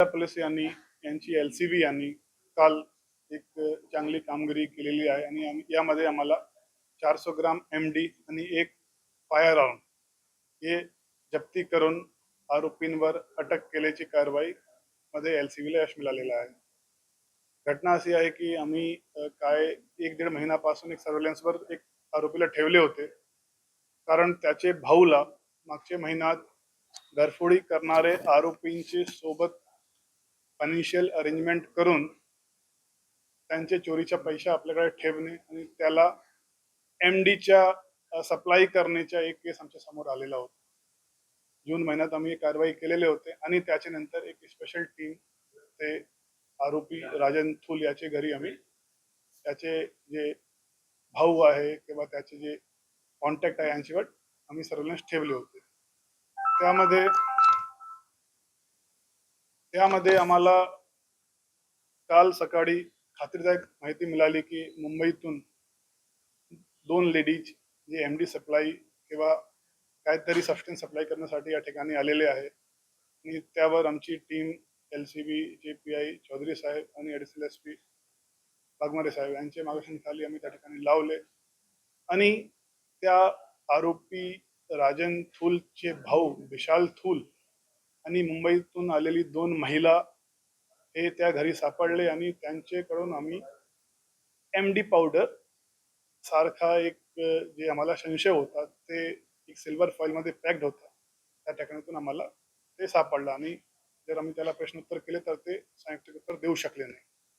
Police यांची LCB यांनी काल एक चांगली कामगिरी केलेली आहे आणि यामध्ये आम्हाला 400 ग्राम MD आणि एक फायर राऊंड हे जप्ती करून आरोपींवर अटक केल्याची कारवाई मध्ये LCBला यश मिळालेलं आहे. घटना अशी आहे की आम्ही काय 1-1.5 महिन्यापासून एक सर्व्हेलन्सवर एक आरोपीला ठेवले होते, कारण त्याचे भाऊला मागच्या महिन्यात घरफोडी करणारे आरोपींची सोबत फायनान्शियल अरेंजमेंट करून त्यांचे चोरीच्या पैसे आपल्याकडे ठेवणे आणि त्याला MDच्या सप्लाय करण्याचा एक केस आमच्या समोर आलेला होता. जून महिन्यात आम्ही कारवाई केलेले होते आणि त्याच्यानंतर एक स्पेशल टीम ते आरोपी राजन थूल याचे घरी आम्ही त्याचे जे भाऊ आहे किंवा त्याचे जे कॉन्टॅक्ट आहे यांच्यावर आम्ही सर्वेलन्स ठेवले होते. त्यामध्ये आम्हाला काल सकाळी खात्रीदायक माहिती मिळाली की मुंबईतून 2 लेडीज जे MD सप्लाय किंवा काहीतरी सबस्टन्स सप्लाय करण्यासाठी या ठिकाणी आलेले आहे आणि त्यावर आमची टीम LCB चे PI चौधरी साहेब आणि ॲडिशनल SP वाघमारे साहेब यांच्या मार्गदर्शनाखाली आम्ही त्या ठिकाणी लावले आणि त्या आरोपी राजन थूलचे भाऊ विशाल थूल आणि मुंबईतून आलेली 2 महिला हे त्या घरी सापडले आणि त्यांच्याकडून आम्ही MD पावडर सारखा एक जे आम्हाला संशय होता ते एक सिल्वर फॉइलमध्ये पॅक्ड होता, त्या ठिकाणातून आम्हाला ते सापडलं आणि जर आम्ही त्याला प्रश्नोत्तर केले तर ते सायंटिफिक उत्तर देऊ शकले नाही.